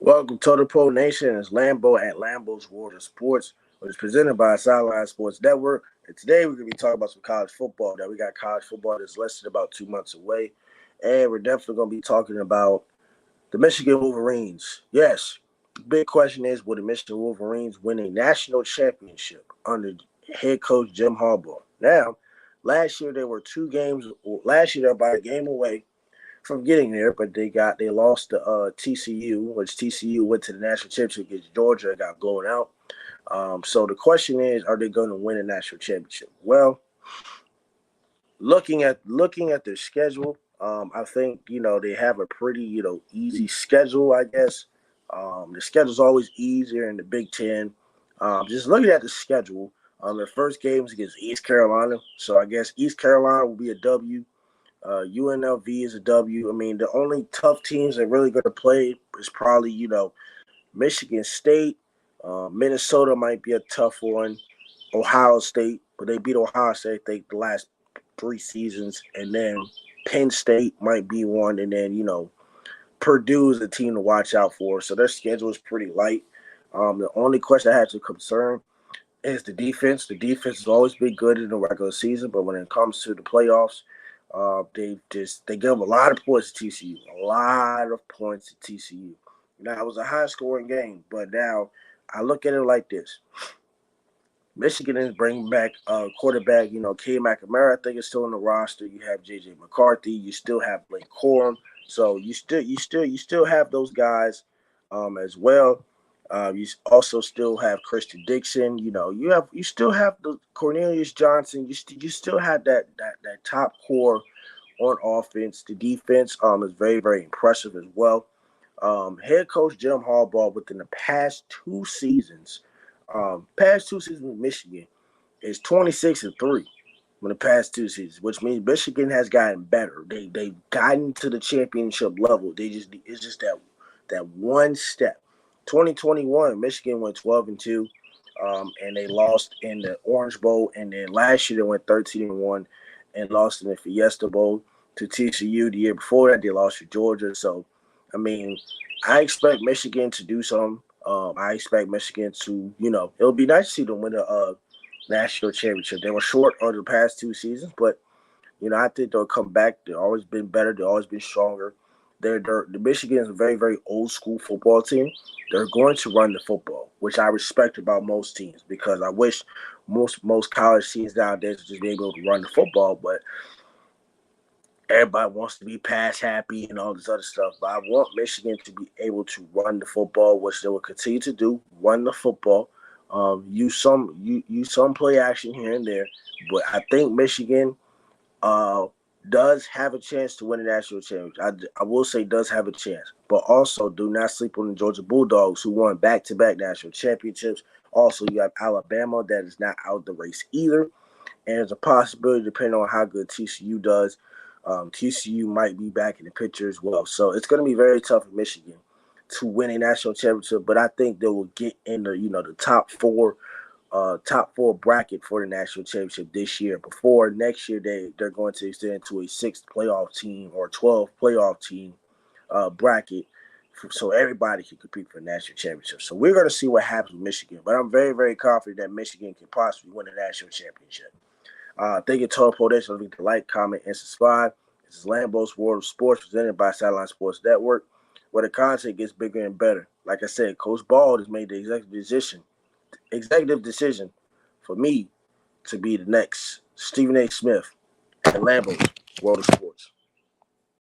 Welcome to the Pro Nation. It's Lambo at Lambo's World of Sports, which is presented by Sideline Sports Network. And today we're going to be talking about some college football. Now we got college football that's less than about 2 months away. And we're definitely going to be talking about the Michigan Wolverines. Yes, the big question is, will the Michigan Wolverines win a national championship under head coach Jim Harbaugh? Now, last year they were 2 games. Last year they were about a game away from getting there, but they lost to TCU, which TCU went to the national championship against Georgia and got blown out. So the question is, are they going to win a national championship? Well, looking at their schedule, I think they have a pretty easy schedule. I guess the schedule's always easier in the Big Ten. Just looking at the schedule, their first game is against East Carolina, so I guess East Carolina will be a W. UNLV is a W. I mean, the only tough teams that really going to play is probably, Michigan State. Minnesota might be a tough one. Ohio State, but they beat Ohio State, I think, the last 3 seasons. And then Penn State might be one. And then, Purdue is a team to watch out for. So their schedule is pretty light. The only question I have to concern is the defense. The defense has always been good in the regular season, but when it comes to the playoffs, they give a lot of points to TCU. A lot of points to TCU. Now, it was a high-scoring game, but now I look at it like this. Michigan is bringing back quarterback, K. McNamara, I think, is still on the roster. You have J.J. McCarthy. You still have Blake Corum. So you still have those guys as well. You also still have Christian Dixon. You still have the Cornelius Johnson. You still have that top core on offense. The defense is very, very impressive as well. Head coach Jim Harbaugh within the past 2 seasons, with Michigan is 26-3 in the past 2 seasons, which means Michigan has gotten better. They've gotten to the championship level. It's just that one step. 2021, Michigan went 12-2, and they lost in the Orange Bowl. And then last year they went 13-1 and lost in the Fiesta Bowl to TCU. The year before that, they lost to Georgia. So, I mean, I expect Michigan to do something. I expect Michigan to, it'll be nice to see them win a national championship. They were short over the past 2 seasons, but, I think they'll come back. They've always been better. They've always been stronger. The Michigan is a very, very old school football team. They're going to run the football, which I respect about most teams, because I wish most college teams nowadays would just be able to run the football, but everybody wants to be pass happy and all this other stuff. But I want Michigan to be able to run the football, which they will continue to do, run the football, use some play action here and there. But I think Michigan does have a chance to win a national championship. I will say does have a chance, but also do not sleep on the Georgia Bulldogs, who won back-to-back national championships. Also, you have Alabama that is not out of the race either, and there's a possibility, depending on how good TCU does, TCU might be back in the picture as well. So it's going to be very tough for Michigan to win a national championship, but I think they will get in the top four bracket for the national championship this year. Before next year, they're going to extend to a 6th playoff team or 12th playoff team bracket, so everybody can compete for the national championship. So we're going to see what happens with Michigan, but I'm very, very confident that Michigan can possibly win a national championship. Thank you to our Pro Nation. Don't forget to like, comment, and subscribe. This is Lambo's World of Sports, presented by Sideline Sports Network, where the content gets bigger and better. Like I said, Coach Ball has made the executive decision for me to be the next Stephen A. Smith at Lambo's World of Sports.